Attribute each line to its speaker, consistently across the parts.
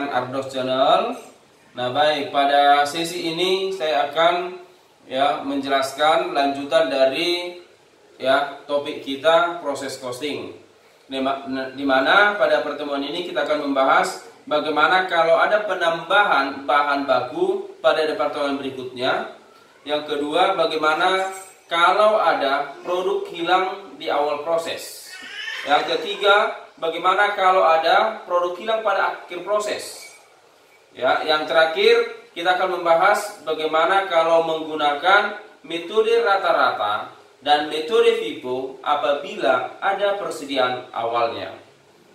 Speaker 1: rekan Ardos Channel. Nah, baik, pada sesi ini saya akan menjelaskan lanjutan dari topik kita proses costing. Di mana pada pertemuan ini kita akan membahas bagaimana kalau ada penambahan bahan baku pada departemen berikutnya. Yang kedua, bagaimana kalau ada produk hilang di awal proses. Yang ketiga, bagaimana kalau ada produk hilang pada akhir proses. Yang terakhir, kita akan membahas bagaimana kalau menggunakan metode rata-rata dan metode FIFO apabila ada persediaan awalnya.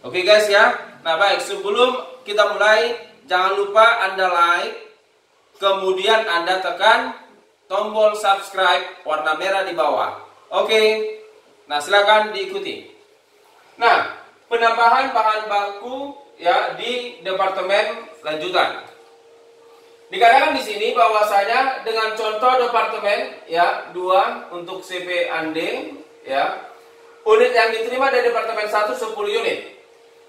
Speaker 1: Oke guys ya. Nah baik, sebelum kita mulai, jangan lupa Anda like, kemudian Anda tekan tombol subscribe warna merah di bawah. Oke. Nah, silakan diikuti. Nah, penambahan bahan baku di departemen lanjutan. Dikatakan di sini bahwasanya dengan contoh departemen 2 untuk CV Ande unit yang diterima dari departemen 1 10 unit.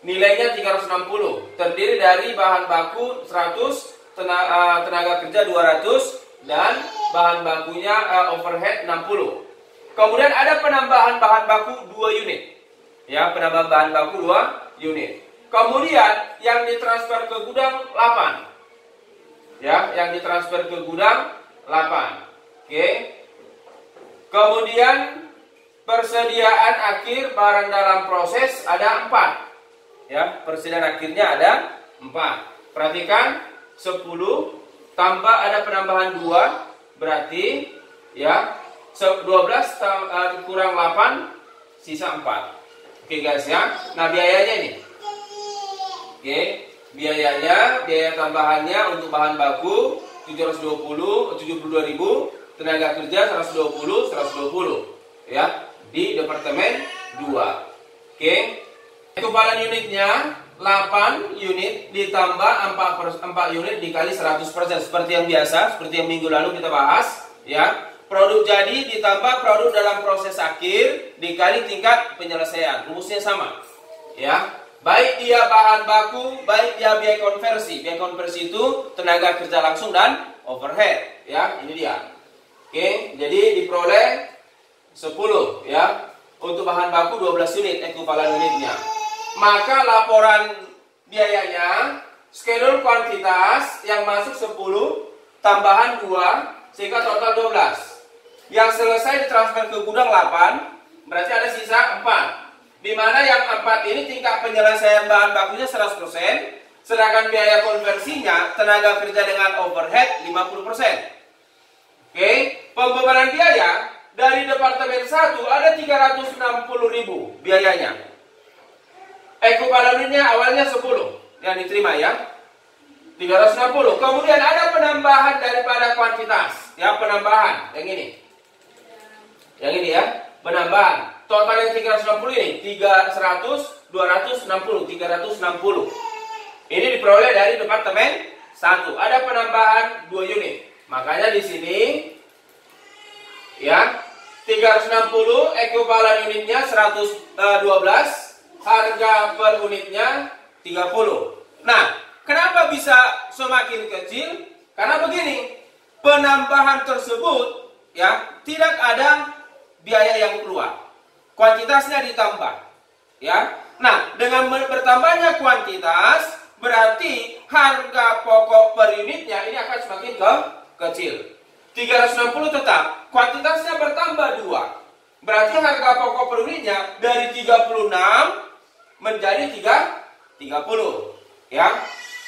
Speaker 1: Nilainya 360, terdiri dari bahan baku 100, tenaga kerja 200 dan bahan bakunya overhead 60. Kemudian ada penambahan bahan baku 2 unit. Penambahan bahan baku 2 unit. Kemudian yang ditransfer ke gudang 8. Yang ditransfer ke gudang 8. Oke. Kemudian persediaan akhir barang dalam proses ada 4. Persediaan akhirnya ada 4. Perhatikan 10 tambah ada penambahan 2 berarti 12 kurang 8 sisa 4. Oke guys ya. Nah, biayanya ini. Oke, biaya tambahannya untuk bahan baku 72.000, tenaga kerja 120 di departemen 2. Oke. Kekebalan unitnya 8 unit ditambah 4 unit dikali 100%, seperti yang biasa, seperti yang minggu lalu kita bahas Produk jadi ditambah produk dalam proses akhir dikali tingkat penyelesaian. Rumusnya sama. Baik dia bahan baku, baik dia biaya konversi. Biaya konversi itu tenaga kerja langsung dan overhead. Ini dia. Oke, jadi diperoleh 10 Untuk bahan baku 12 unit ekuivalan unitnya. Maka laporan biayanya skedul kuantitas yang masuk 10 tambahan 2 sehingga total 12. Yang selesai ditransfer ke gudang 8, berarti ada sisa 4. Di mana yang 4 ini tingkat penyelesaian bahan bakunya 100%, sedangkan biaya konversinya tenaga kerja dengan overhead 50%. Oke, pembebanan biaya dari departemen 1 ada 360.000 biayanya. Ekuivalan unitnya awalnya 10 yang diterima 360. Kemudian ada penambahan daripada kuantitas, penambahan yang ini. Yang ini penambahan. Total yang 360 ini 360. Ini diperoleh dari departemen 1. Ada penambahan 2 unit. Makanya di sini 360 ekuivalan unitnya 112, harga per unitnya 30. Nah, kenapa bisa semakin kecil? Karena begini, penambahan tersebut tidak ada biaya yang keluar, kuantitasnya ditambah. Nah, dengan bertambahnya kuantitas berarti harga pokok per unitnya ini akan semakin kecil. 360 tetap, kuantitasnya bertambah 2. Berarti harga pokok per unitnya dari 36 menjadi 30.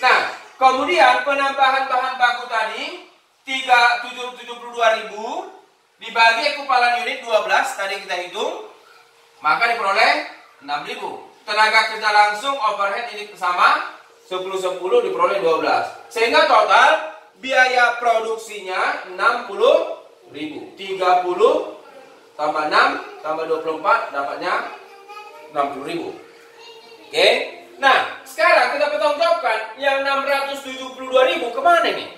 Speaker 1: Nah, kemudian penambahan bahan baku tadi 72.000 dibagi ekuivalan unit 12 tadi kita hitung, maka diperoleh 6.000. Tenaga kerja langsung overhead ini sama 10 diperoleh 12. Sehingga total biaya produksinya 60.000. 30 tambah 6 tambah 24 dapatnya 60.000. Oke. Nah, sekarang kita pertanggungjawabkan yang 672.000 kemana nih?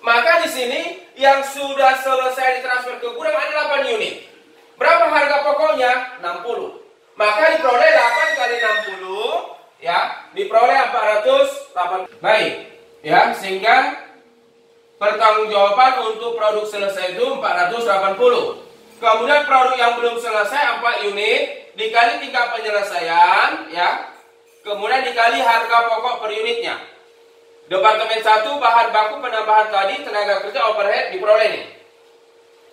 Speaker 1: Maka di sini yang sudah selesai ditransfer ke gudang ada 8 unit. Berapa harga pokoknya? 60. Maka diperoleh 8 kali 60 ya, diperoleh 408. Baik, ya, sehingga pertanggungjawaban untuk produk selesai itu 480. Kemudian produk yang belum selesai 4 unit dikali tingkat penyelesaian, ya. Kemudian dikali harga pokok per unitnya. Departemen 1 bahan baku penambahan tadi tenaga kerja overhead diperoleh nih.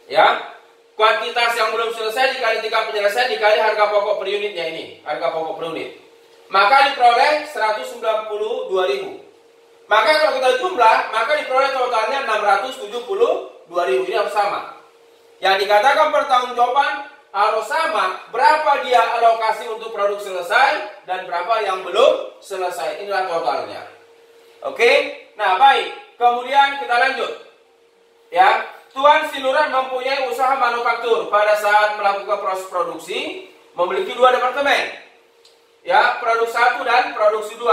Speaker 1: Ya. Kuantitas yang belum selesai dikali tingkat penyelesaian dikali harga pokok per unitnya ini, harga pokok per unit. Maka diperoleh 192.000. Maka kalau kita jumlah, maka diperoleh totalnya 672.000. Ini harus sama. Yang dikatakan pertanggungjawaban harus sama, berapa dia alokasi untuk produk selesai dan berapa yang belum selesai. Inilah totalnya. Oke. Nah, baik. Kemudian kita lanjut. Ya. Tuan Siluran mempunyai usaha manufaktur. Pada saat melakukan proses produksi memiliki 2 departemen. Ya, produk 1 dan produksi 2.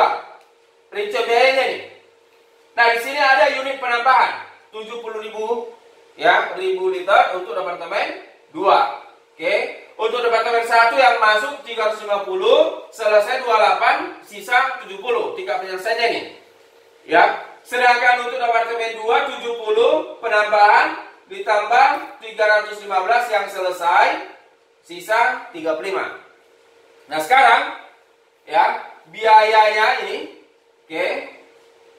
Speaker 1: Rincian biayanya nih. Nah, di sini ada unit penambahan 70.000 ya, 1000 liter untuk departemen 2. Oke. Untuk departemen 1 yang masuk 350, selesai 28, sisa 70. Tingkat penyelesaiannya nih. Ya. Sedangkan untuk departemen 2 70 penambahan ditambah 315 yang selesai, sisa 35. Nah, sekarang ya, biayanya ini oke.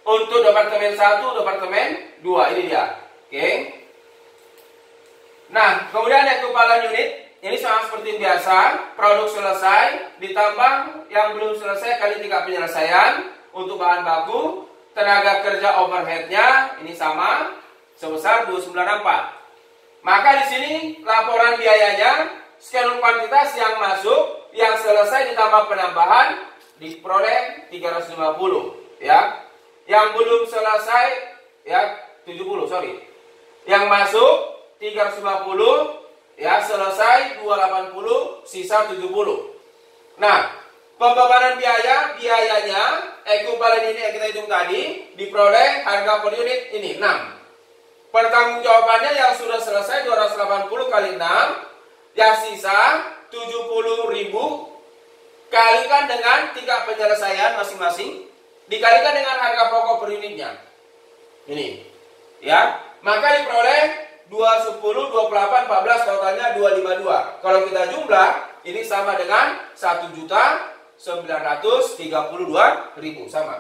Speaker 1: Untuk departemen 1, departemen 2 ini dia. Oke. Nah, kemudian ekuivalen unit ini sama seperti biasa, produk selesai ditambah yang belum selesai kali tingkat penyelesaian untuk bahan baku, tenaga kerja overheadnya ini sama sebesar 294. Maka di sini laporan biayanya skalun kuantitas yang masuk, yang selesai ditambah penambahan diperoleh 350 ya. Yang belum selesai ya 70, sorry. Yang masuk 350 ya, selesai 280, sisa 70. Nah, pembebanan biayanya ekuivalen ini yang kita hitung tadi diperoleh harga per unit ini 6. Pertanggungjawabannya yang sudah selesai 280 kali 6, yang sisa 70.000 kalikan dengan tingkat penyelesaian masing-masing dikalikan dengan harga pokok per unitnya. Ini. Ya, maka diperoleh 210, 28, 14 totalnya 252. Kalau kita jumlah ini sama dengan 1.932.000 sama.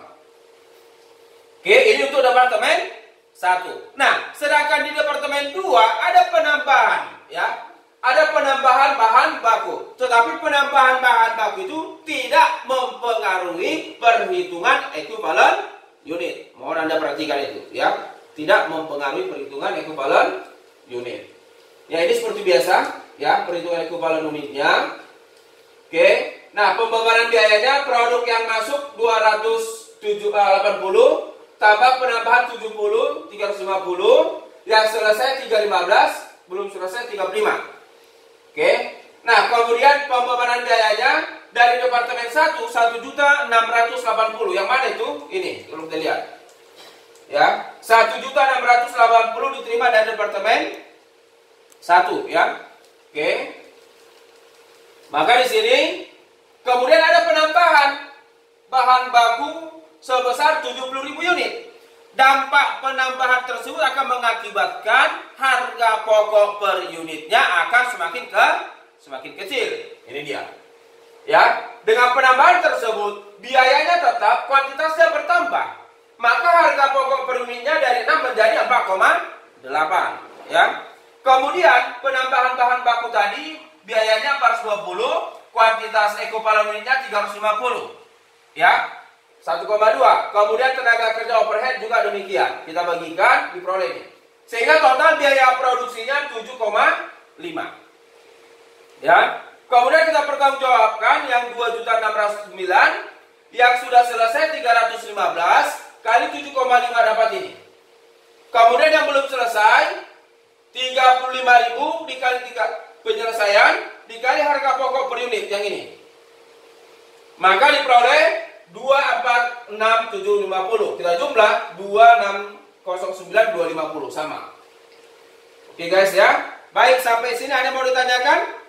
Speaker 1: Oke, ini untuk departemen 1. Nah, sedangkan di departemen 2 ada penambahan ya. Ada penambahan bahan baku. Tetapi penambahan bahan baku itu tidak mempengaruhi perhitungan ekuivalen unit. Mohon Anda perhatikan itu ya. Tidak mempengaruhi perhitungan ekuivalen unit. Ya, ini seperti biasa ya, perhitungan ekuivalen unitnya. Oke. Nah, pembebanan biayanya produk yang masuk 280 tambah penambahan 70, 350, yang selesai 315, belum selesai 35. Oke. Nah, kemudian pembebanan biayanya dari departemen 1 1.680. Yang mana itu? Ini, kalau kita lihat. Ya, 1.680 diterima dari departemen 1 ya. Oke. Maka di sini kemudian ada penambahan bahan baku sebesar 70.000 unit. Dampak penambahan tersebut akan mengakibatkan harga pokok per unitnya akan semakin kecil. Ini dia. Ya, dengan penambahan tersebut biayanya tetap, kuantitasnya bertambah. Maka harga pokok per unitnya dari 6 menjadi 4,8 ya. Kemudian penambahan bahan baku tadi biayanya 420, kuantitas ekuivalen unitnya 350 ya. 1,2. Kemudian tenaga kerja overhead juga demikian. Kita bagikan diperoleh ini. Sehingga total biaya produksinya 7,5. Ya. Kemudian kita pertanggungjawabkan yang 2.609 yang sudah selesai 315 kali 7,5 dapat ini. Kemudian yang belum selesai 35.000 dikali 3 penyelesaian dikali harga pokok per unit yang ini. Maka diperoleh 246.750. Kita jumlah 2609.250 sama. Oke guys ya. Baik, sampai sini ada mau ditanyakan?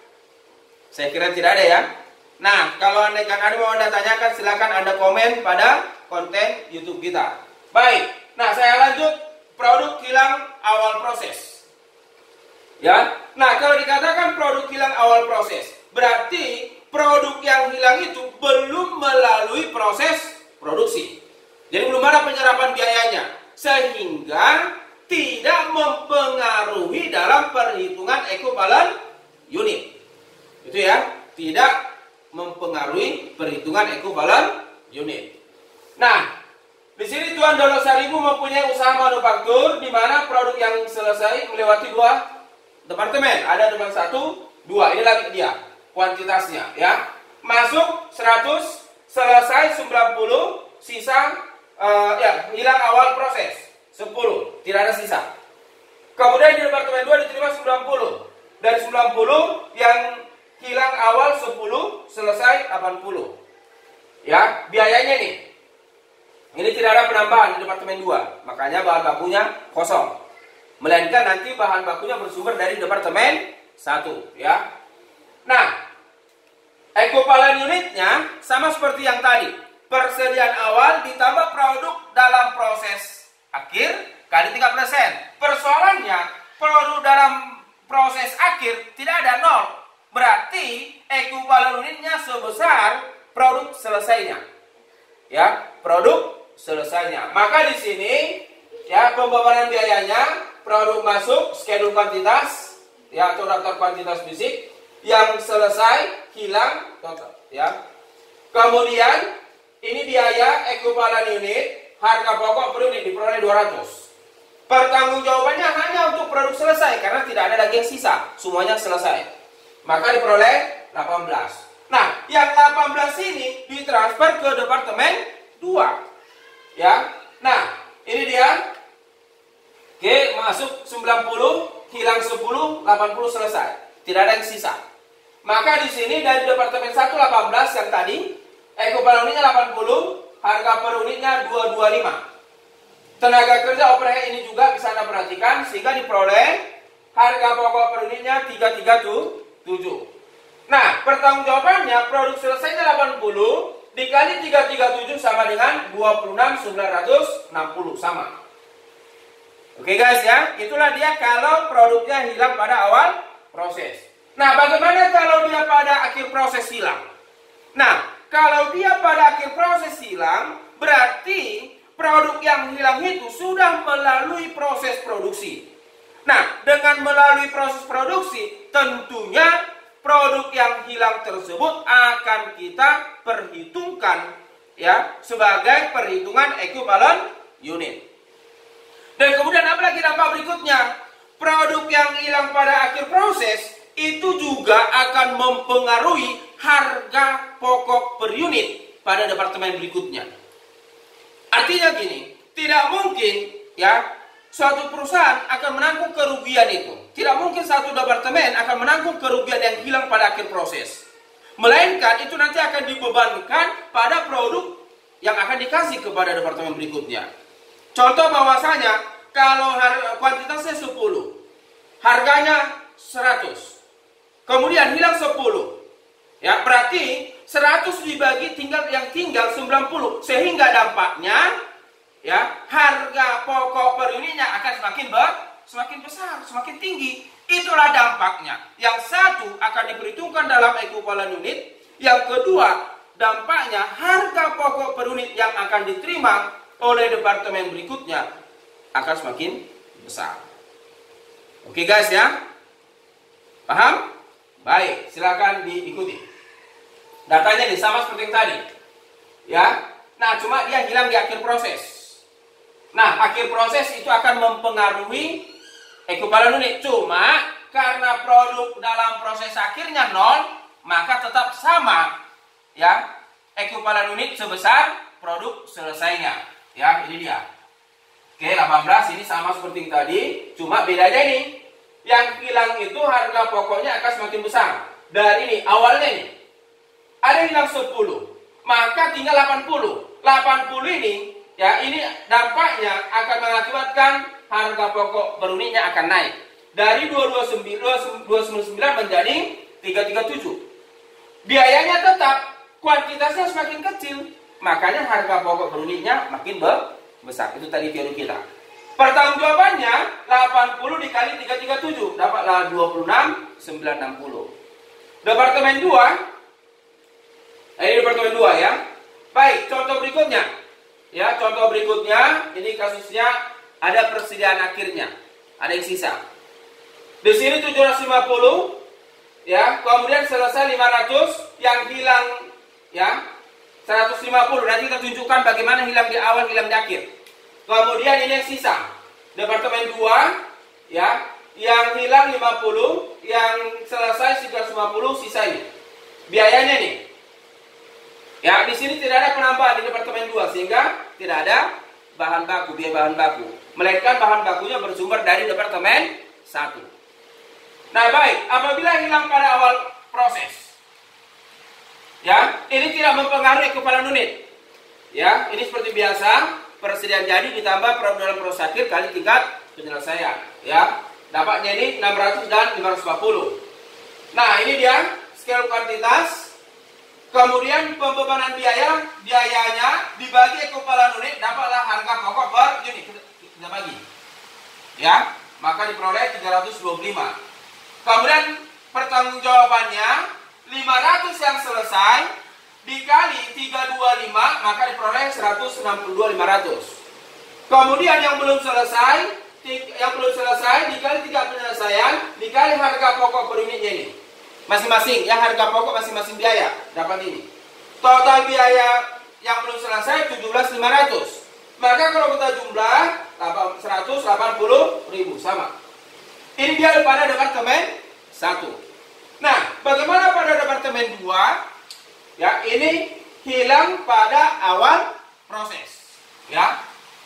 Speaker 1: Saya kira tidak ada ya. Nah, kalau Anda mau Anda tanyakan, silakan Anda komen pada konten YouTube kita. Baik, nah saya lanjut produk hilang awal proses. Ya, nah kalau dikatakan produk hilang awal proses, berarti produk yang hilang itu belum melalui proses produksi. Jadi belum ada penyerapan biayanya, sehingga tidak mempengaruhi dalam perhitungan ekuivalen unit. Itu ya, tidak mempengaruhi perhitungan ekuivalen unit. Nah, di sini Tuan Dono Saribu mempunyai usaha manufaktur di mana produk yang selesai melewati dua departemen. Ada departemen 1, 2. Ini lagi dia kuantitasnya ya. Masuk 100, selesai 90, sisa hilang awal proses 10, tidak ada sisa. Kemudian di departemen 2 diterima 90. Dari 90 yang hilang awal 10, selesai 80. Ya, biayanya nih. Ini tidak ada penambahan di departemen 2. Makanya bahan bakunya kosong. Melainkan nanti bahan bakunya bersumber dari departemen 1, ya. Nah, ekuivalen unitnya sama seperti yang tadi. Persediaan awal ditambah produk dalam proses akhir kali 3%. Persoalannya, produk dalam proses akhir tidak ada nol. Berarti ekuivalen unitnya sebesar produk selesainya. Ya, produk selesainya. Maka di sini ya pembayaran biayanya produk masuk schedule kuantitas ya atau daftar kuantitas fisik, yang selesai hilang total ya. Kemudian ini biaya ekuivalen unit, harga pokok per unit diperoleh 200. Pertanggungjawabannya hanya untuk produk selesai karena tidak ada lagi yang sisa, semuanya selesai. Maka diperoleh 18. Nah, yang 18 ini ditransfer ke departemen 2. Ya. Nah, ini dia. Oke, masuk 90, hilang 10, 80 selesai. Tidak ada yang sisa. Maka di sini dari departemen 1 18 yang tadi, ekuivalen unitnya 80, harga per unitnya 225. Tenaga kerja overhead ini juga bisa Anda perhatikan sehingga diperoleh harga pokok per unitnya 337. Nah, pertanggungjawabannya produk selesainya 80 dikali 337 sama dengan 26.960 sama. Oke guys ya, itulah dia kalau produknya hilang pada awal proses. Nah, bagaimana kalau dia pada akhir proses hilang? Nah, kalau dia pada akhir proses hilang, berarti produk yang hilang itu sudah melalui proses produksi. Nah, dengan melalui proses produksi, tentunya produk yang hilang tersebut akan kita perhitungkan ya sebagai perhitungan ekuivalen unit. Dan kemudian apa lagi dampak berikutnya? Produk yang hilang pada akhir proses itu juga akan mempengaruhi harga pokok per unit pada departemen berikutnya. Artinya gini, tidak mungkin ya suatu perusahaan akan menanggung kerugian itu. Tidak mungkin satu departemen akan menanggung kerugian yang hilang pada akhir proses. Melainkan itu nanti akan dibebankan pada produk yang akan dikasih kepada departemen berikutnya. Contoh bahwasanya kalau kuantitasnya 10, harganya 100. Kemudian hilang 10. Ya, berarti 100 dibagi yang tinggal 90, sehingga dampaknya ya harga pokok per unitnya akan semakin besar, semakin tinggi. Itulah dampaknya. Yang satu akan diperhitungkan dalam ekuivalen unit, yang kedua dampaknya harga pokok per unit yang akan diterima oleh departemen berikutnya akan semakin besar. Oke guys ya, paham? Baik, silakan diikuti. Datanya sama seperti yang tadi. Ya. Nah, cuma dia hilang di akhir proses. Nah, akhir proses itu akan mempengaruhi ekuivalen unit. Cuma karena produk dalam proses akhirnya 0, maka tetap sama ya ekuivalen unit sebesar produk selesainya. Ya, ini dia. Oke, 18 ini sama seperti yang tadi, cuma bedanya ini. Yang hilang itu harga pokoknya akan semakin besar. Dari ini awalnya nih ada yang hilang 10, maka tinggal 80. 80 ini, ya ini dampaknya akan mengakibatkan harga pokok per unitnya akan naik. Dari 299 menjadi 337. biayanya tetap, kuantitasnya semakin kecil, makanya harga pokok per unitnya makin besar. Itu tadi teori kita. Pertanggungjawabannya 80 dikali 337 dapatlah 26.960. Departemen 2. Ini departemen 2 ya. Baik, contoh berikutnya. Ya, contoh berikutnya ini kasusnya ada persediaan akhirnya. Ada yang sisa. Di sini 750 ya, kemudian selesai 500, yang hilang ya 150. Nanti kita tunjukkan bagaimana hilang di awal, hilang di akhir. Kemudian ini yang sisa. Departemen 2 ya, yang hilang 50, yang selesai 350, sisa ini. Biayanya nih. Ya, di sini tidak ada penambahan di departemen 2 sehingga tidak ada bahan baku, biaya bahan baku. Melainkan bahan bakunya bersumber dari departemen 1. Nah, baik, apabila hilang pada awal proses. Ya, ini tidak mempengaruhi kekebalan unit. Ya, ini seperti biasa, persediaan jadi ditambah dalam proses akhir kali tingkat penyelesaian, ya. Dapatnya ini 600 dan 540. Nah, ini dia skala kuantitas. Kemudian pembebanan biayanya dibagi kekebalan unit, dapatlah harga pokok per unit. Kita bagi. Ya, maka diperoleh 325. Kemudian pertanggungjawabannya 500 yang selesai dikali 325, maka diperoleh 162.500. Kemudian yang belum selesai dikali 3 penyelesaian dikali harga pokok per unitnya ini. Masing-masing, ya harga pokok masing-masing biaya dapat ini. Total biaya yang belum selesai 17.500. Maka kalau kita jumlah 180.000 sama. Ini dia pada departemen 1. Nah, bagaimana pada departemen 2? Ya, ini hilang pada awal proses. Ya.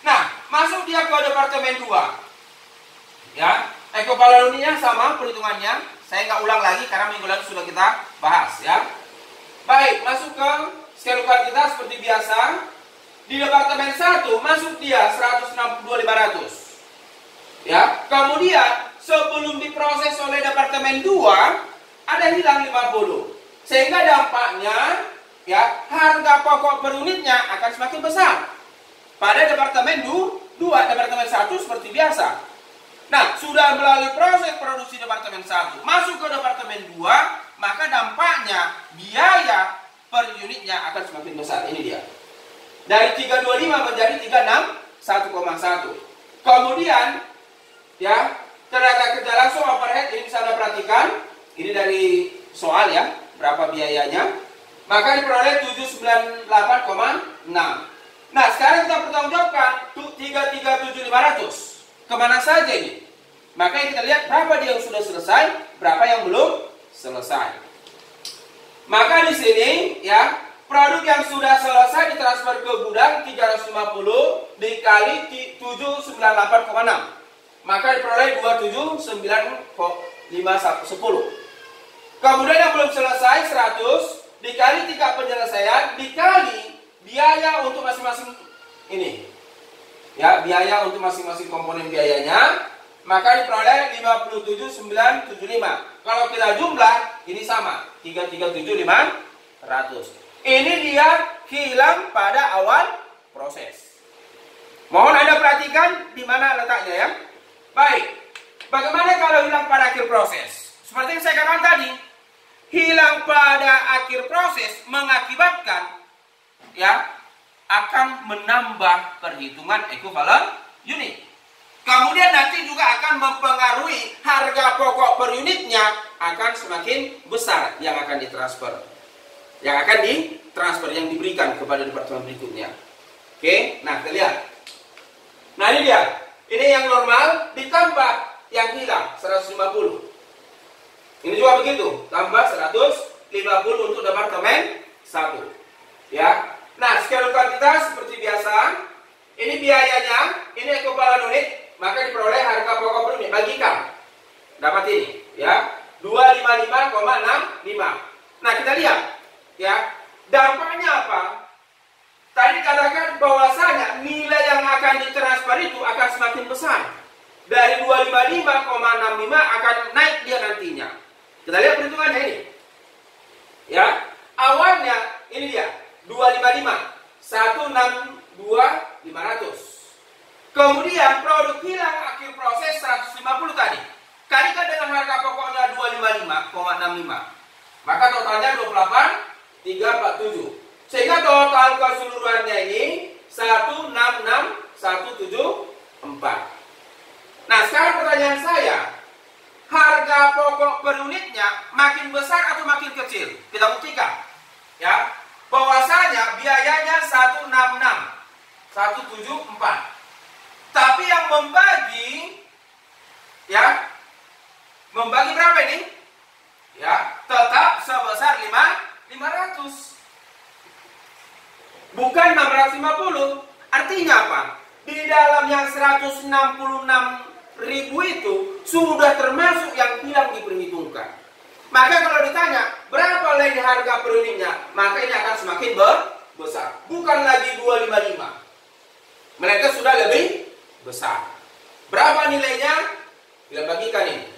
Speaker 1: Nah, masuk dia ke departemen 2. Ya, kekebalan unitnya sama perhitungannya. Saya nggak ulang lagi karena minggu lalu sudah kita bahas ya. Baik, masuk ke skala kuantitas seperti biasa. Di departemen 1 masuk dia 162.500. Ya, kemudian sebelum diproses oleh departemen 2 ada hilang 50. Sehingga dampaknya ya harga pokok per unitnya akan semakin besar. Pada departemen 2, departemen 1 seperti biasa. Nah, sudah melalui proses produksi departemen 1 masuk ke departemen 2, maka dampaknya biaya per unitnya akan semakin besar. Ini dia. Dari 325 menjadi 361,1. Kemudian ya, tenaga kerja langsung overhead ini bisa Anda perhatikan. Ini dari soal ya, berapa biayanya. Maka diperoleh 798,6. Nah, sekarang kita pertanggungjawabkan 337.500. Kemana saja ini? Maka kita lihat berapa dia yang sudah selesai, berapa yang belum selesai. Maka di sini ya, produk yang sudah selesai ditransfer ke gudang 350 dikali 798,6. Maka diperoleh 279,510. Kemudian yang belum selesai 100 dikali 3 penyelesaian dikali biaya untuk masing-masing ini. Ya, biaya untuk masing-masing komponen biayanya, maka diperoleh 57.975. Kalau kita jumlah ini sama, 337.500. Ini dia hilang pada awal proses. Mohon Anda perhatikan di mana letaknya ya. Baik. Bagaimana kalau hilang pada akhir proses? Seperti yang saya katakan tadi, hilang pada akhir proses mengakibatkan ya akan menambah perhitungan ekuivalen unit. Kemudian nanti juga akan mempengaruhi harga pokok per unitnya akan semakin besar yang akan ditransfer. Yang akan ditransfer, yang diberikan kepada departemen berikutnya. Oke, nah kita lihat. Nah ini dia. Ini yang normal ditambah yang hilang 150. Ini juga begitu, tambah 150 untuk departemen 1. Ya. Nah, skala kuantitas seperti biasa. Ini biayanya, ini ekuivalen unit, maka diperoleh harga pokok per unit. Bagikan. Dapat ini, ya. 255,65. Nah, kita lihat, ya. Dampaknya apa? Tadi katakan bahwasanya nilai yang akan ditransfer itu akan semakin besar. Dari 255,65 akan naik dia nantinya. Kita lihat perhitungannya ini. Ya. 162.500. Kemudian produk hilang akhir proses 150 tadi. Kalikan dengan harga pokoknya 255,65. Maka totalnya 28.347. Sehingga total keseluruhannya ini 166.174. Nah, sekarang pertanyaan saya, harga pokok per unitnya makin besar atau makin kecil? Kita buktikan. Ya, bahwasanya biayanya 166.174. Tapi yang membagi, ya, membagi berapa ini? Ya, tetap sebesar 500. Bukan 650. Artinya apa? Di dalam yang 166.000 itu sudah termasuk yang hilang diperhitungkan. Maka kalau ditanya berapa lagi harga per unitnya, maka ini akan semakin besar. Bukan lagi 255. Mereka sudah lebih besar. Berapa nilainya? Kita bagikan ini.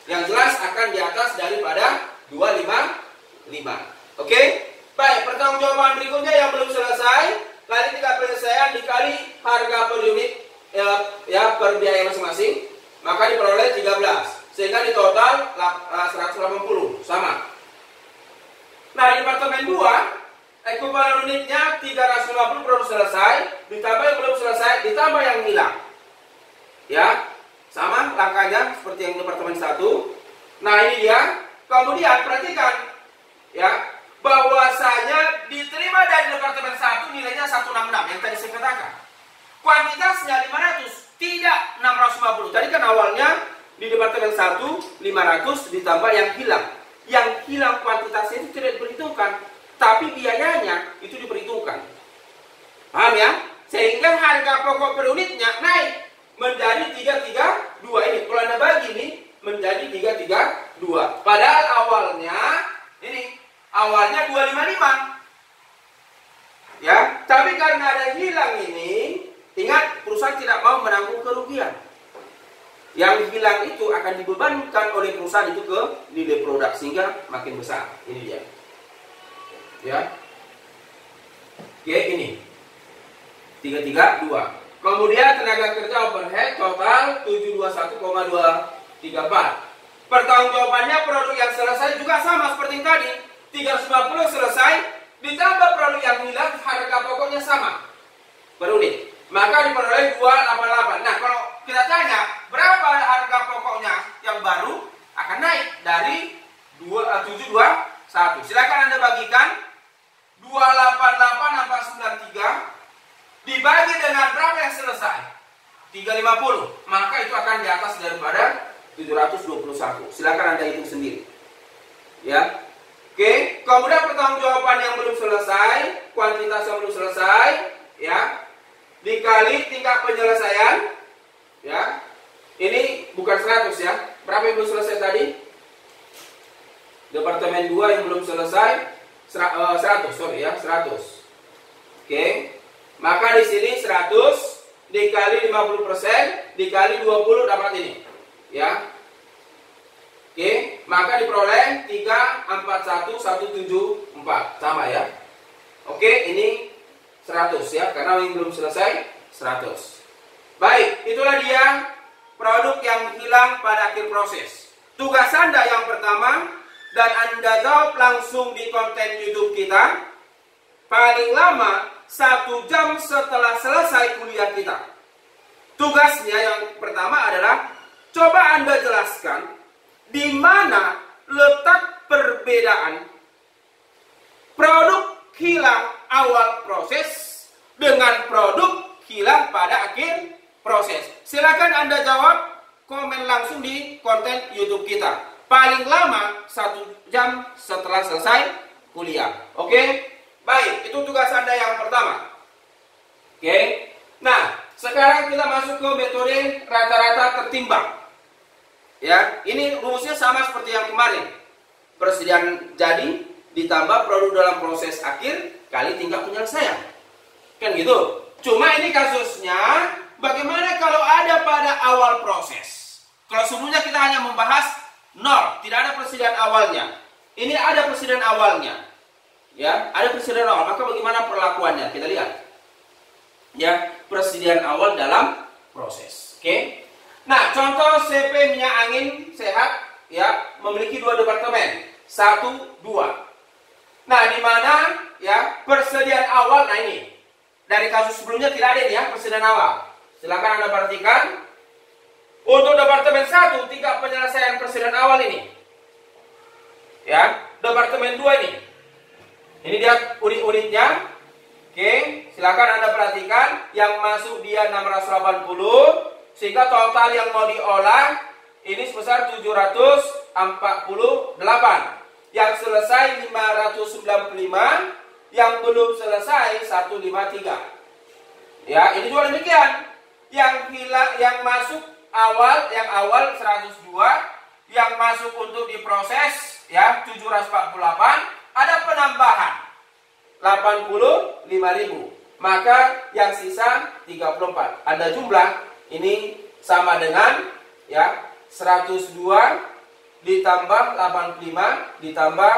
Speaker 1: Yang jelas akan di atas daripada 255. Oke? Baik, pertanggungjawaban berikutnya yang belum selesai, kali tingkat penyelesaian dikali harga per unit ya per biaya masing-masing, maka diperoleh 13. Sehingga di total 180 sama. Nah, di departemen 2 ekuivalen unitnya 350 produk selesai, ditambah yang belum selesai, ditambah yang hilang. Ya, sama langkahnya seperti yang di departemen 1. Nah, ini dia. Kemudian perhatikan ya, bahwasanya diterima dari departemen 1 nilainya 166 yang tadi saya katakan. Kuantitasnya 500, tidak 650. Tadi kan awalnya di departemen 1 500 ditambah yang hilang. Yang hilang kuantitasnya itu tidak diperhitungkan, tapi biayanya itu diperhitungkan. Paham ya? Sehingga harga pokok per unitnya naik menjadi 332 ini. Kalau Anda bagi ini menjadi 332. Padahal awalnya ini awalnya 255. Ya, tapi karena ada hilang ini, ingat perusahaan tidak mau menanggung kerugian. Yang hilang itu akan dibebankan oleh perusahaan itu ke nilai produk sehingga makin besar. Ini dia. Ya. Oke, ini 332. Kemudian tenaga kerja overhead total 721,234. Pertanggungjawabannya produk yang selesai juga sama seperti yang tadi. 350 selesai, ditambah produk yang hilang, harga pokoknya sama per unit. Maka diperoleh 288. Nah, kalau kita tanya berapa harga pokoknya yang baru, akan naik dari 721. Silakan Anda bagikan 288 dibagi dengan berapa yang selesai? 350. Maka itu akan di atas daripada 721. Silakan Anda hitung sendiri. Ya. Oke, kemudian pertanggungjawaban yang belum selesai, kuantitas yang belum selesai, ya, dikali tingkat penyelesaian, ya. Ini bukan 100 ya. Berapa yang belum selesai tadi? Departemen 2 yang belum selesai 100, sorry ya, 100. Oke. Maka di sini 100 dikali 50% dikali 20 dapat ini. Ya. Oke, maka diperoleh 341,174. Sama ya. Oke, ini 100 ya, karena yang belum selesai 100. Baik, itulah dia produk yang hilang pada akhir proses. Tugas Anda yang pertama, dan Anda jawab langsung di konten YouTube kita, paling lama 1 jam setelah selesai kuliah kita. Tugasnya yang pertama adalah coba Anda jelaskan di mana letak perbedaan produk hilang awal proses dengan produk hilang pada akhir proses. Silakan Anda jawab, komen langsung di konten YouTube kita. Paling lama 1 jam setelah selesai kuliah. Oke? Baik, itu tugas Anda yang pertama. Oke? Nah, sekarang kita masuk ke metode rata-rata tertimbang. Ya, ini rumusnya sama seperti yang kemarin. Persediaan jadi ditambah produk dalam proses akhir kali tingkat penyelesaian. Kan gitu. Cuma ini kasusnya bagaimana kalau ada pada awal proses. Kalau sebelumnya kita hanya membahas 0, tidak ada persediaan awalnya. Ini ada persediaan awalnya. Ya, ada persediaan awal. Maka bagaimana perlakuannya? Kita lihat. Ya, persediaan awal dalam proses. Oke. Nah, contoh CP minyak angin sehat ya memiliki 2 departemen, 1, 2. Nah, di mana ya persediaan awal, nah ini dari kasus sebelumnya tidak ada ini ya persediaan awal. Silakan Anda perhatikan. Untuk departemen 1 tingkat penyelesaian persediaan awal ini. Ya, departemen 2 ini. Ini dia unit-unitnya. Oke, silakan Anda perhatikan yang masuk dia 680 sehingga total yang mau diolah ini sebesar 748. Yang selesai 595, yang belum selesai 153. Ya, ini juga demikian. Yang hilang, yang masuk awal, yang awal 102, yang masuk untuk diproses ya 748, ada penambahan 85.000. Maka yang sisa 34. Ada jumlah ini sama dengan ya 102 ditambah 85 ditambah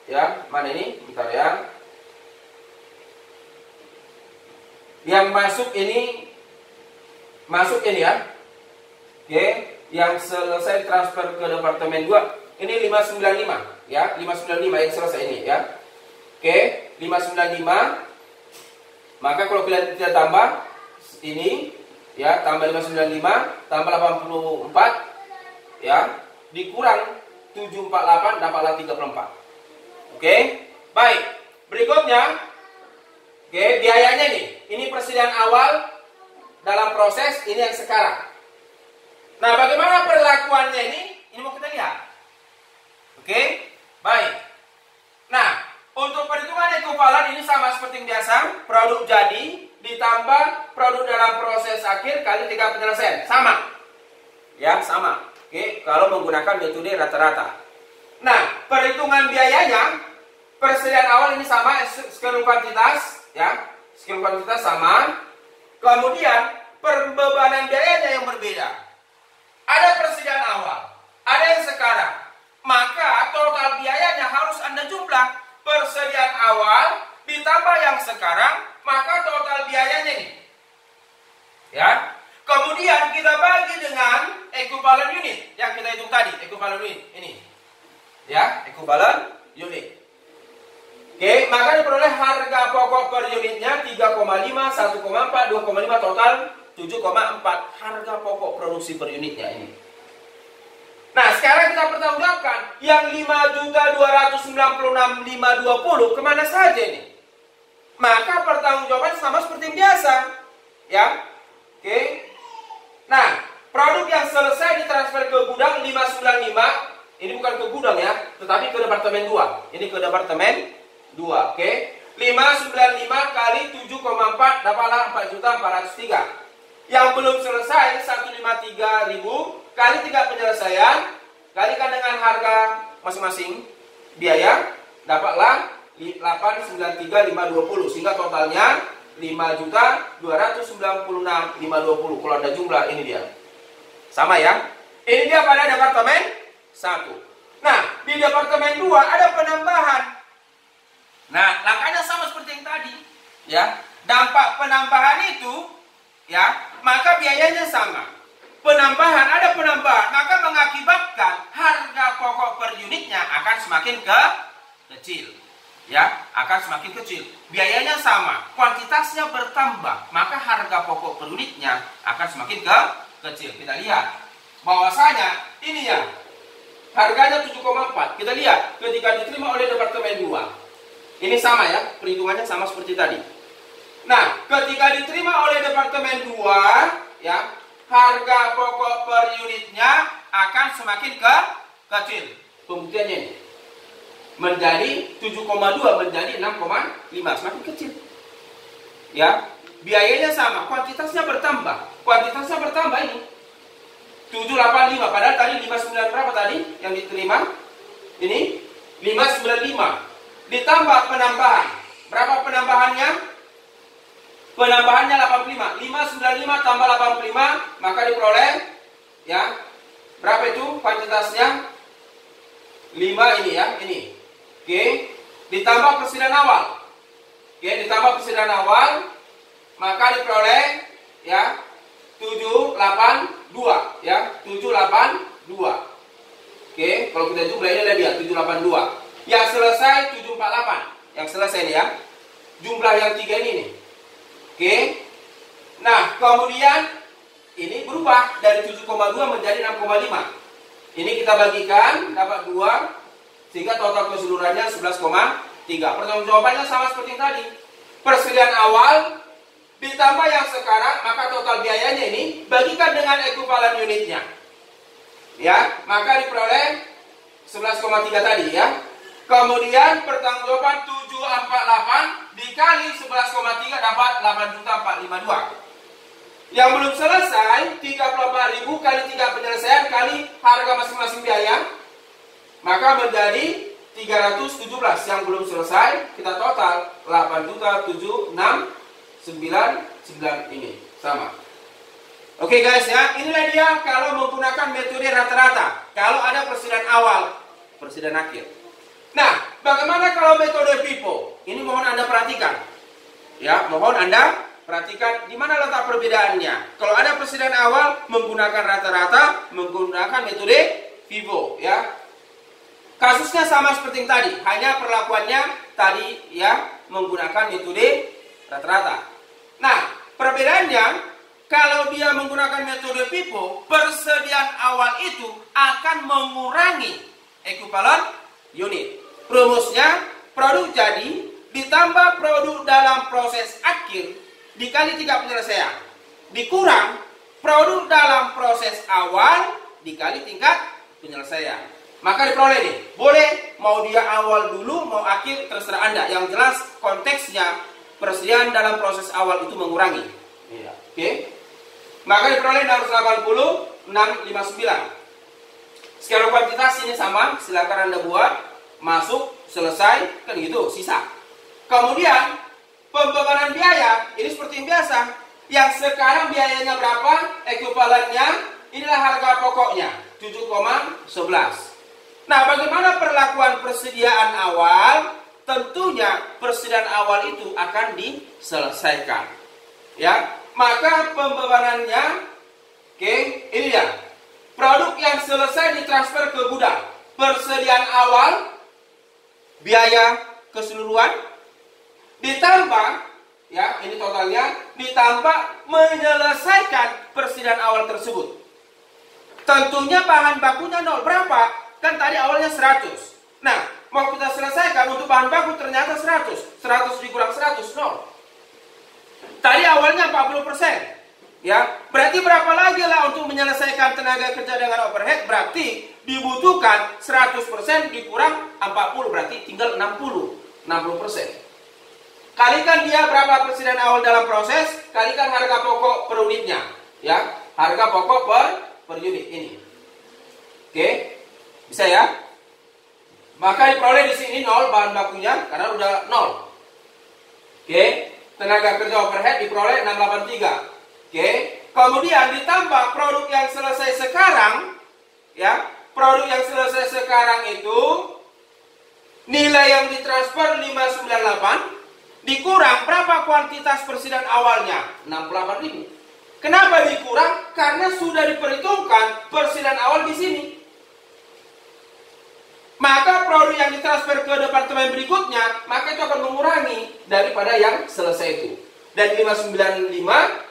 Speaker 1: ya mana ini bentar ya, yang masuk ini ya. Oke, yang selesai transfer ke departemen 2 ini 595 ya, 595 yang selesai ini ya. Oke, 595. Maka kalau kita tambah ini ya, tambah 595 tambah 84 ya, dikurang 748 dapatlah 34. Oke, baik. Berikutnya, oke, biayanya nih. Ini persediaan awal dalam proses, ini yang sekarang. Nah, bagaimana perlakuannya ini? Ini mau kita lihat. Oke, baik. Nah, untuk perhitungan ekuivalen ini sama seperti yang biasa, produk jadi ditambah produk dalam proses akhir kali tingkat penyelesaian, sama. Ya, sama. Oke, kalau menggunakan metode rata-rata. Nah, perhitungan biayanya, persediaan awal ini sama, skala kuantitas, ya, skala kuantitas sama. Kemudian pembebanan biayanya yang berbeda. Ada persediaan awal, ada yang sekarang. Maka total biayanya harus Anda jumlah. Persediaan awal ditambah yang sekarang, maka total biayanya ini. Ya. Kemudian kita bagi dengan ekuivalen unit yang kita hitung tadi, ekuivalen unit ini. Ya, ekuivalen unit. Oke, maka diperoleh harga pokok per unitnya 3,5, 1,4, 2,5, total 7,4 harga pokok produksi per unitnya ini. Nah, sekarang kita pertanggungjawabkan yang 5.296.520 kemana saja ini? Maka pertanggungjawaban sama seperti biasa, ya. Oke. Nah, produk yang selesai ditransfer ke gudang 595, ini bukan ke gudang ya, tetapi ke departemen 2. Ini ke departemen 2, oke. 595 kali 7,4 dapatlah 4.403. Yang belum selesai 153.000 kali tingkat penyelesaian kalikan dengan harga masing-masing biaya dapatlah 893.520 sehingga totalnya 5.296.520. Kalau ada jumlah ini dia. Sama ya. Ini dia pada departemen 1. Nah, di departemen 2 ada penambahan. Nah, langkahnya sama seperti yang tadi, ya. Dampak penambahan itu ya, maka biayanya sama. Penambahan, ada penambahan, maka mengakibatkan harga pokok per unitnya akan semakin kecil. Ya, akan semakin kecil. Biayanya sama, kuantitasnya bertambah, maka harga pokok per unitnya akan semakin kecil. Kita lihat bahwasanya ini ya, harganya 7,4. Kita lihat ketika diterima oleh departemen 2. Ini sama ya, perhitungannya sama seperti tadi. Nah, ketika diterima oleh departemen 2, ya, harga pokok per unitnya akan semakin kecil. Pembuktiannya ini menjadi 7,2 menjadi 6,5, semakin kecil. Ya, biayanya sama, kuantitasnya bertambah. Kuantitasnya bertambah ini 785, padahal tadi 59 berapa tadi yang diterima? Ini 595. Ditambah penambahan. Berapa penambahannya? Penambahannya 85. 595 tambah 85, maka diperoleh ya. Berapa itu kuantitasnya? 5 ini ya, ini. Oke. ditambah persediaan awal. Oke, ditambah persediaan awal, maka diperoleh ya 782 ya, 782. Oke, kalau kita jumlah ini adalah dia 782. Yang selesai 748. Yang selesai nih ya. Jumlah yang 3 ini nih. Oke. Nah, kemudian ini berubah dari 7,2 menjadi 6,5. Ini kita bagikan dapat 2 sehingga total keseluruhannya 11,3. Pertanggungjawabannya sama seperti yang tadi. Persediaan awal ditambah yang sekarang, maka total biayanya ini bagikan dengan ekuivalen unitnya. Ya, maka diperoleh 11,3 tadi ya. Kemudian pertanggungjawaban 748 dikali 11,3 dapat 8.452. Yang belum selesai 34.000 kali 3 penyelesaian kali harga masing-masing biaya, maka menjadi 317. Yang belum selesai kita total 8.769.9 ini sama. Oke guys ya, inilah dia kalau menggunakan metode rata-rata. Kalau ada persediaan awal, persediaan akhir. Nah, bagaimana kalau metode FIFO? Ini mohon Anda perhatikan. Ya, mohon Anda perhatikan di mana letak perbedaannya. Kalau ada persediaan awal menggunakan rata-rata, menggunakan metode FIFO, ya. Kasusnya sama seperti yang tadi, hanya perlakuannya tadi ya menggunakan metode rata-rata. Nah, perbedaannya kalau dia menggunakan metode FIFO, persediaan awal itu akan mengurangi ekuivalen unit. Rumusnya produk jadi ditambah produk dalam proses akhir dikali 3 penyelesaian dikurang produk dalam proses awal dikali tingkat penyelesaian. Maka diperoleh nih, boleh mau dia awal dulu mau akhir terserah Anda. Yang jelas konteksnya persediaan dalam proses awal itu mengurangi. Iya. Oke. Maka diperoleh 680 659. Skala kuantitas ini sama, silakan Anda buat. Masuk, selesai, kan gitu, sisa. Kemudian pembebanan biaya ini seperti yang biasa. Yang sekarang biayanya berapa? Ekuivalennya inilah harga pokoknya 7,11. Nah, bagaimana perlakuan persediaan awal? Tentunya persediaan awal itu akan diselesaikan. Ya, maka pembebanannya, oke, ini ya. Produk yang selesai ditransfer ke gudang. Persediaan awal biaya keseluruhan ditambah ya ini totalnya ditambah menyelesaikan persediaan awal tersebut. Tentunya bahan bakunya 0. Berapa? Kan tadi awalnya 100. Nah, mau kita selesaikan untuk bahan baku ternyata 100. 100 dikurang 100 0. Tadi awalnya 40%. Ya, berarti berapa lagi lah untuk menyelesaikan tenaga kerja dengan overhead? Berarti dibutuhkan 100% dikurang 40, berarti tinggal 60%. Kalikan dia berapa persediaan awal dalam proses, kalikan harga pokok per unitnya. Ya, harga pokok per unit ini. Oke, bisa ya? Maka diperoleh di sini 0 bahan bakunya karena udah 0. Oke, tenaga kerja overhead diperoleh 683. Oke, kemudian ditambah produk yang selesai sekarang, ya, produk yang selesai sekarang itu nilai yang ditransfer 598 dikurang berapa kuantitas persediaan awalnya? 68.000. Kenapa dikurang? Karena sudah diperhitungkan persediaan awal di sini. Maka produk yang ditransfer ke departemen berikutnya, maka itu akan mengurangi daripada yang selesai itu. Dan 595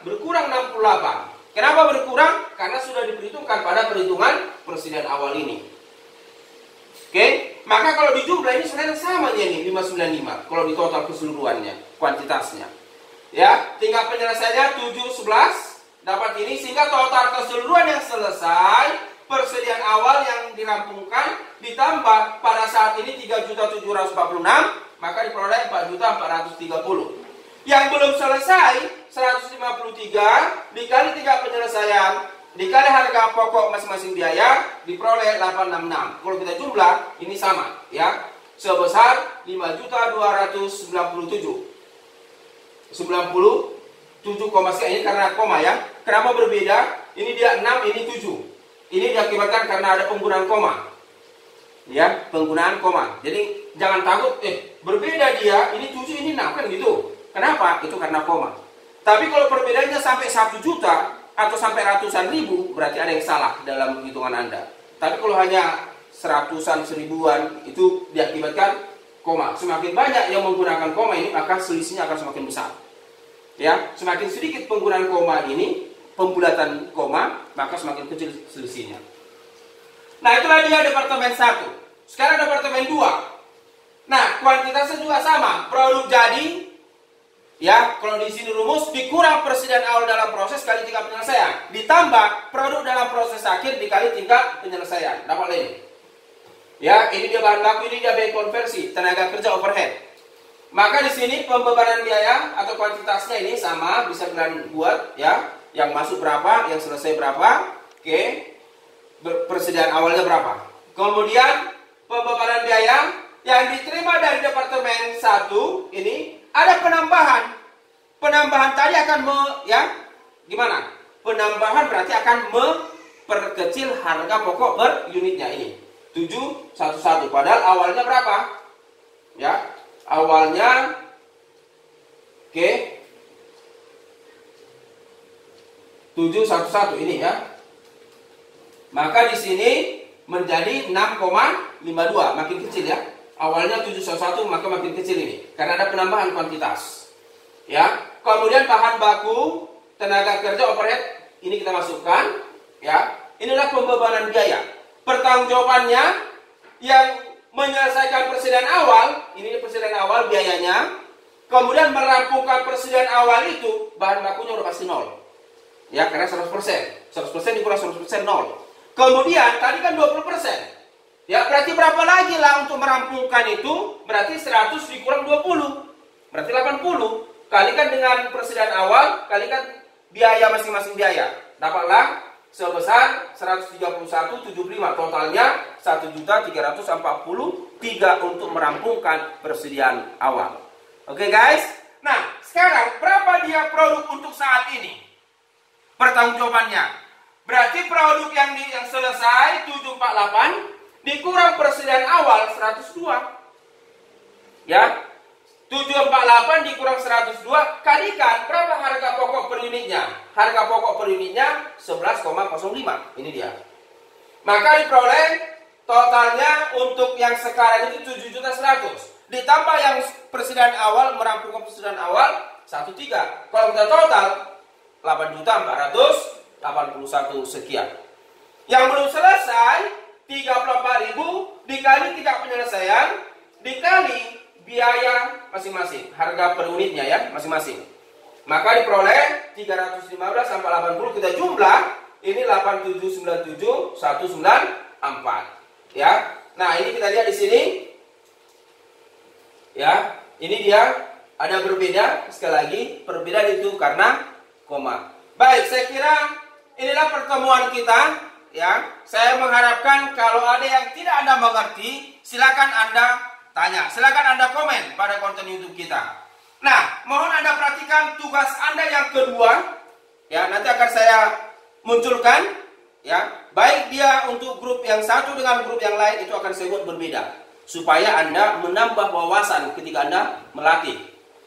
Speaker 1: berkurang 68. Kenapa berkurang? Karena sudah diperhitungkan pada perhitungan persediaan awal ini. Oke, maka kalau dijumlah ini sebenarnya sama aja nih 595. Kalau di total keseluruhannya, kuantitasnya. Ya, tinggal penyelesaiannya 711 dapat ini sehingga total keseluruhan yang selesai persediaan awal yang dirampungkan ditambah pada saat ini 3.746, maka diperoleh 4.430. Yang belum selesai 153 dikali 3 penyelesaian dikali harga pokok masing-masing biaya diperoleh 866. Kalau kita jumlah ini sama ya, sebesar 5.297. 97, ini karena koma ya. Kenapa berbeda? Ini dia 6, ini 7. Ini diakibatkan karena ada penggunaan koma. Ya, penggunaan koma. Jadi jangan takut, berbeda dia, ini 7, ini 6 kan gitu. Kenapa? Itu karena koma. Tapi kalau perbedaannya sampai 1 juta atau sampai ratusan ribu, berarti ada yang salah dalam hitungan Anda. Tapi kalau hanya seratusan, seribuan, itu diakibatkan koma. Semakin banyak yang menggunakan koma ini, maka selisihnya akan semakin besar. Ya, semakin sedikit penggunaan koma ini, pembulatan koma, maka semakin kecil selisihnya. Nah, itulah dia departemen 1. Sekarang departemen 2. Nah, kuantitasnya juga sama. Produk jadi, ya, kalau di sini rumus, dikurang persediaan awal dalam proses kali tingkat penyelesaian. Ditambah produk dalam proses akhir dikali tingkat penyelesaian. Dapat ini. Ya, ini dia bahan baku, ini dia biaya konversi, tenaga kerja overhead. Maka di sini pembebanan biaya atau kuantitasnya ini sama, bisa kalian buat, ya. Yang masuk berapa, yang selesai berapa. Oke. Persediaan awalnya berapa. Kemudian pembebanan biaya yang diterima dari departemen 1 ini ada penambahan. Penambahan tadi akan gimana? Penambahan berarti akan memperkecil harga pokok per unitnya ini. 711. Padahal awalnya berapa? Ya, awalnya 711 ini ya. Maka di sini menjadi 6,52, makin kecil ya. Awalnya 711 maka makin kecil ini karena ada penambahan kuantitas. Ya. Kemudian bahan baku, tenaga kerja overhead ini kita masukkan ya. Inilah pembebanan biaya. Pertanggungjawabannya yang menyelesaikan persediaan awal, ini persediaan awal biayanya. Kemudian merampungkan persediaan awal itu bahan bakunya udah pasti 0. Ya, karena 100%. 100% dikurang 100% 0. Kemudian tadi kan 20%. Ya, berarti berapa lagi lah untuk merampungkan itu? Berarti 100 dikurang 20. Berarti 80. Kalikan dengan persediaan awal, kalikan biaya masing-masing biaya. Dapatlah sebesar 131,75. Totalnya 1.343 untuk merampungkan persediaan awal. Oke guys. Nah, sekarang berapa dia produk untuk saat ini? Pertanggungjawabannya. Berarti produk yang selesai 748 dikurang persediaan awal 102. Ya. 748 dikurang 102 kalikan berapa harga pokok per unitnya? Harga pokok per unitnya 11,05. Ini dia. Maka diperoleh totalnya untuk yang sekarang itu 7.100.000. Ditambah yang persediaan awal, merampungkan persediaan awal 13. Kalau kita total 8.481 sekian. Yang belum selesai 34.000 dikali tingkat penyelesaian dikali biaya masing-masing, harga per unitnya ya masing-masing. Maka diperoleh 315 sampai 80 kita jumlah ini 8797.194 ya. Nah, ini kita lihat di sini. Ya, ini dia ada berbeda sekali lagi, perbedaan itu karena koma. Baik, saya kira inilah pertemuan kita ya. Saya mengharapkan kalau ada yang tidak Anda mengerti, silakan Anda tanya, silakan Anda komen pada konten YouTube kita. Nah, mohon Anda perhatikan tugas Anda yang kedua ya, nanti akan saya munculkan ya. Baik dia untuk grup yang satu dengan grup yang lain itu akan saya buat berbeda supaya Anda menambah wawasan ketika Anda melatih.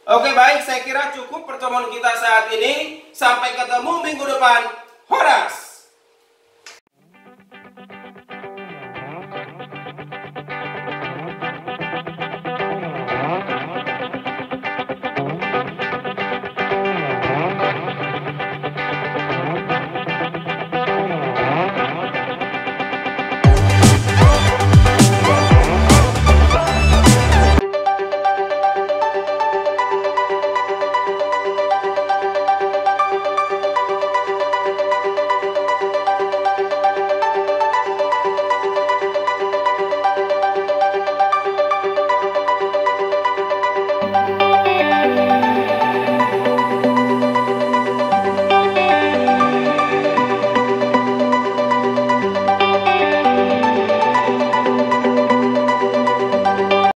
Speaker 1: Oke, baik, saya kira cukup pertemuan kita saat ini. Sampai ketemu minggu depan. Horas!